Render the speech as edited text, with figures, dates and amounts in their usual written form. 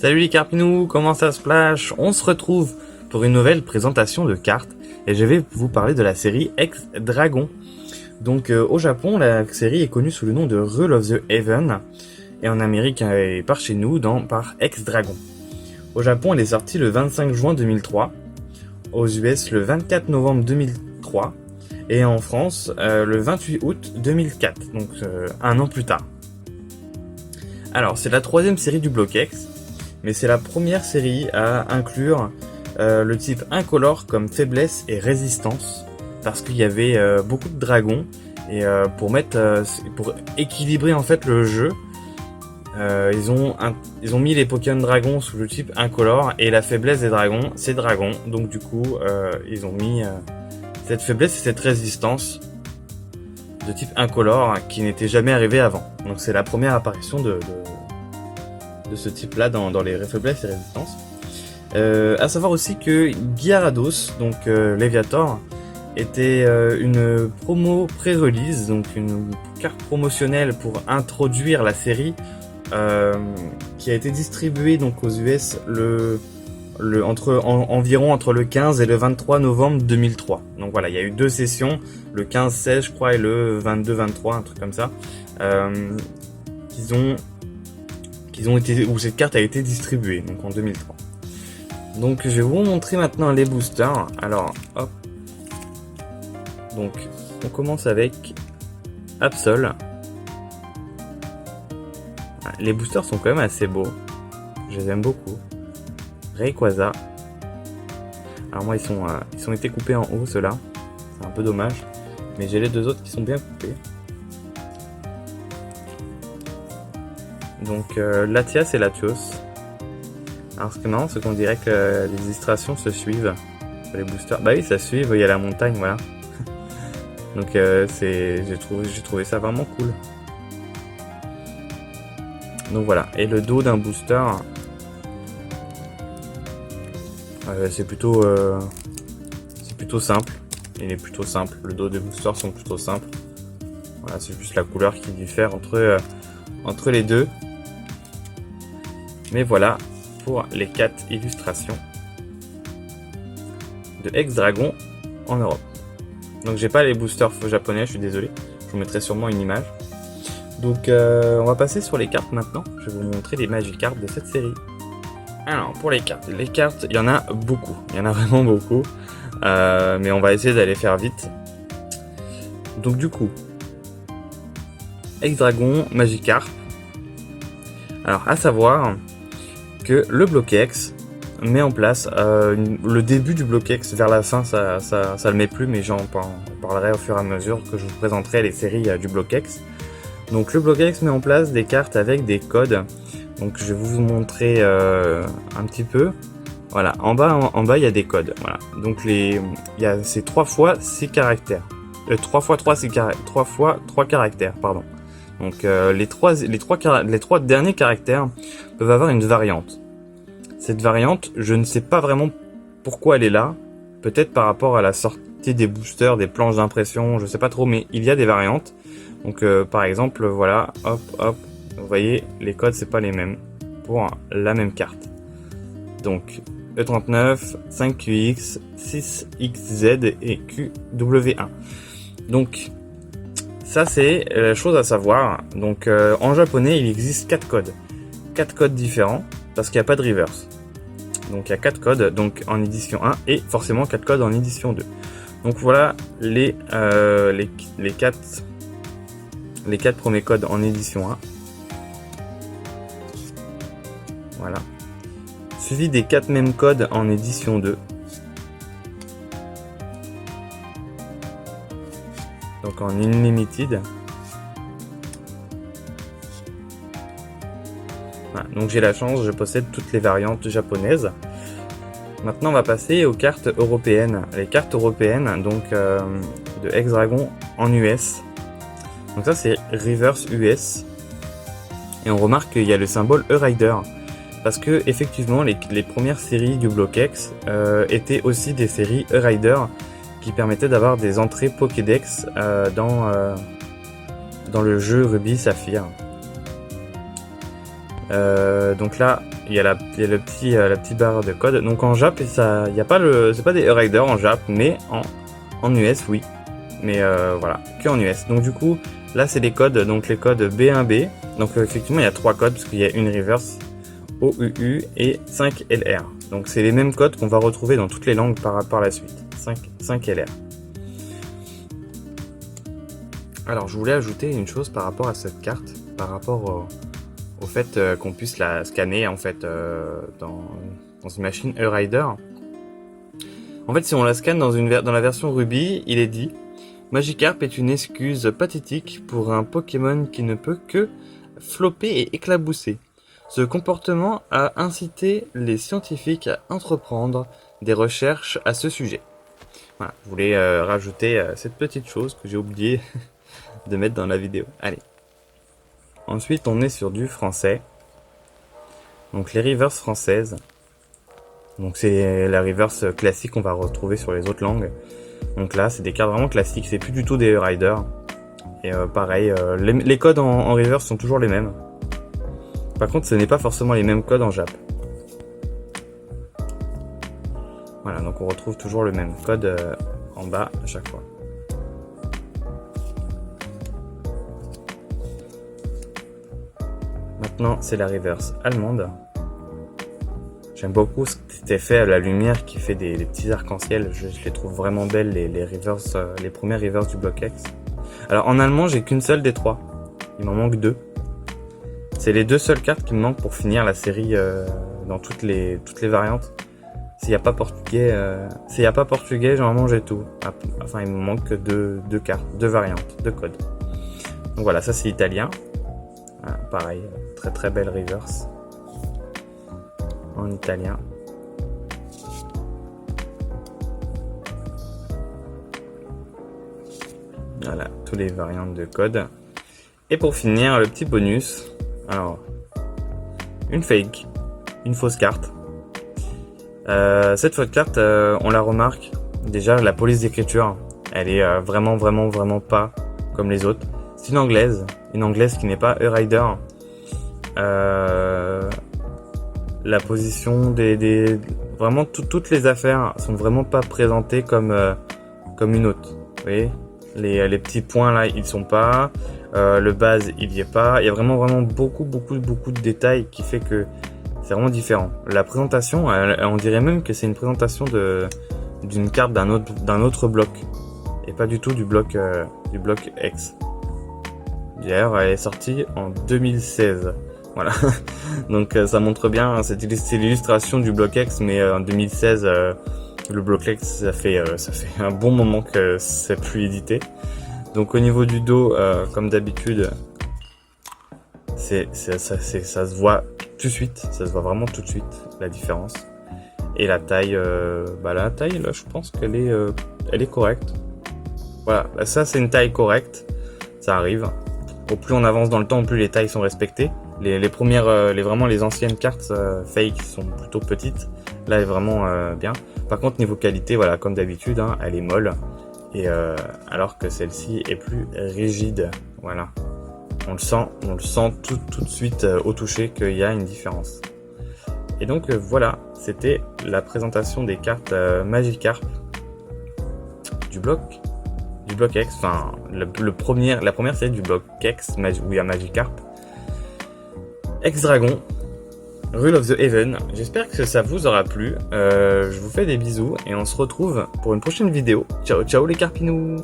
Salut les Carpinous, comment ça se splash? On se retrouve pour une nouvelle présentation de cartes et je vais vous parler de la série X-Dragon. Donc au Japon, la série est connue sous le nom de Rule of the Heaven et en Amérique et par chez nous par X-Dragon. Au Japon, elle est sortie le 25 juin 2003, aux US le 24 novembre 2003 et en France le 28 août 2004, donc un an plus tard. Alors c'est la troisième série du bloc X, mais c'est la première série à inclure le type incolore comme faiblesse et résistance, parce qu'il y avait beaucoup de dragons et pour équilibrer en fait le jeu, ils ont mis les Pokémon dragons sous le type incolore et la faiblesse des dragons c'est dragon, donc du coup ils ont mis cette faiblesse et cette résistance de type incolore qui n'était jamais arrivé avant. Donc c'est la première apparition de ce type là dans les faiblesses et résistances. À savoir aussi que Gyarados, donc Léviator, était une promo pré-release, donc une carte promotionnelle pour introduire la série, qui a été distribuée donc aux US environ entre le 15 et le 23 novembre 2003. Donc voilà, il y a eu deux sessions, le 15-16 je crois et le 22-23, un truc comme ça, où cette carte a été distribuée, donc en 2003. Donc je vais vous montrer maintenant les boosters. Alors hop, donc on commence avec Absol. Les boosters sont quand même assez beaux, je les aime beaucoup. Rayquaza. Alors moi ils ont été coupés en haut, ceux-là, c'est un peu dommage, mais j'ai les deux autres qui sont bien coupés. Donc Latias et Latios. Alors ce qui est marrant, c'est qu'on dirait que les illustrations se suivent sur les boosters. Bah oui, ça se suit, il y a la montagne, voilà. Donc j'ai trouvé ça vraiment cool. Donc voilà, et le dos d'un booster, c'est plutôt simple. Il est plutôt simple, le dos des boosters sont plutôt simples. Voilà, c'est juste la couleur qui diffère entre les deux. Mais voilà pour les 4 illustrations de X-Dragon en Europe. Donc j'ai pas les boosters japonais, je suis désolé. Je vous mettrai sûrement une image. Donc on va passer sur les cartes maintenant. Je vais vous montrer les Magikarp de cette série. Alors pour les cartes, il y en a beaucoup. Il y en a vraiment beaucoup. Mais on va essayer d'aller faire vite. Donc du coup, X-Dragon, Magikarp. Alors à savoir que le bloc X met en place le début du bloc X, vers la fin ça le met plus, mais j'en parlerai au fur et à mesure que je vous présenterai les séries du bloc X. Donc le bloc X met en place des cartes avec des codes, donc je vais vous montrer un petit peu. Voilà, en bas il y a des codes, voilà. Donc c'est 3 fois 6 caractères, 3 fois 3 caractères, pardon. Donc les trois derniers caractères peuvent avoir une variante. Cette variante, je ne sais pas vraiment pourquoi elle est là. Peut-être par rapport à la sortie des boosters, des planches d'impression, je sais pas trop, mais il y a des variantes. Donc par exemple, voilà, hop, hop, vous voyez, les codes c'est pas les mêmes pour la même carte. Donc E39, 5QX, 6XZ et QW1. Donc ça c'est la chose à savoir. Donc en japonais il existe 4 codes. 4 codes différents parce qu'il n'y a pas de reverse. Donc il y a 4 codes donc en édition 1 et forcément 4 codes en édition 2. Donc voilà les 4 premiers codes en édition 1. Voilà. Suivi des 4 mêmes codes en édition 2. Donc en Unlimited. Voilà, donc j'ai la chance, je possède toutes les variantes japonaises. Maintenant on va passer aux cartes européennes. Les cartes européennes donc de X-Dragon en US. Donc ça c'est Reverse US. Et on remarque qu'il y a le symbole E-Rider. Parce que effectivement les premières séries du bloc X étaient aussi des séries E-Rider qui permettaient d'avoir des entrées Pokédex dans le jeu Ruby Saphir. Donc là il y a la petite barre de code. Donc en Jap, il y a pas c'est pas des E-Rider en Jap, mais en US, oui. Mais voilà, que en US. Donc du coup, là c'est les codes, donc les codes B1B. Donc effectivement, il y a 3 codes parce qu'il y a une reverse, OUU et 5LR. Donc c'est les mêmes codes qu'on va retrouver dans toutes les langues par la suite. 5LR. Alors je voulais ajouter une chose par rapport à cette carte, par rapport au fait qu'on puisse la scanner en fait dans une machine E-Rider. En fait, si on la scanne dans la version Ruby, il est dit Magikarp est une excuse pathétique pour un Pokémon qui ne peut que flopper et éclabousser. Ce comportement a incité les scientifiques à entreprendre des recherches à ce sujet. Voilà, je voulais rajouter cette petite chose que j'ai oublié de mettre dans la vidéo. Allez. Ensuite, on est sur du français. Donc les reverses françaises. Donc c'est la reverse classique qu'on va retrouver sur les autres langues. Donc là, c'est des cartes vraiment classiques. C'est plus du tout des riders. Et pareil, les codes en reverse sont toujours les mêmes. Par contre, ce n'est pas forcément les mêmes codes en Jap. Voilà, donc on retrouve toujours le même code en bas à chaque fois. Maintenant, c'est la reverse allemande. J'aime beaucoup cet effet à la lumière qui fait des petits arcs-en-ciel. Je les trouve vraiment belles, les premières reverses du bloc X. Alors en allemand, j'ai qu'une seule des 3. Il m'en manque 2. C'est les 2 seules cartes qui me manquent pour finir la série dans toutes les variantes. S'il n'y a pas portugais, généralement j'ai tout. Enfin, il me manque que 2 cartes, 2 variantes, 2 codes. Donc voilà, ça c'est italien. Voilà, pareil, très très belle reverse en italien. Voilà, tous les variantes de code. Et pour finir, le petit bonus. Alors, une fausse carte. Cette fausse carte, on la remarque. Déjà, la police d'écriture, elle est vraiment pas comme les autres. C'est une anglaise qui n'est pas E-Rider. La position vraiment toutes les affaires sont vraiment pas présentées comme une autre. Vous voyez, les petits points là, ils sont pas. Le base, il y est pas. Il y a vraiment beaucoup de détails qui fait que c'est vraiment différent. La présentation, on dirait même que c'est une présentation d'une carte d'un autre bloc et pas du tout du bloc X. D'ailleurs, elle est sortie en 2016. Voilà. Donc ça montre bien, c'est l'illustration du bloc X, mais en 2016, le bloc X, ça fait un bon moment que c'est plus édité. Donc au niveau du dos, comme d'habitude, ça se voit tout de suite, ça se voit vraiment tout de suite la différence. Et la taille, là, je pense qu'elle est correcte. Voilà, ça c'est une taille correcte, ça arrive. Au plus on avance dans le temps, plus les tailles sont respectées. Les anciennes cartes fake sont plutôt petites. Là, elle est vraiment bien. Par contre, niveau qualité, voilà, comme d'habitude, hein, elle est molle. Et alors que celle-ci est plus rigide. Voilà. On le sent tout de suite au toucher qu'il y a une différence. Et donc voilà, c'était la présentation des cartes Magikarp du bloc X, enfin la première série du bloc X où il y a Magikarp, X-Dragon, Rule of the Heaven. J'espère que ça vous aura plu. Je vous fais des bisous et on se retrouve pour une prochaine vidéo. Ciao ciao les carpinous.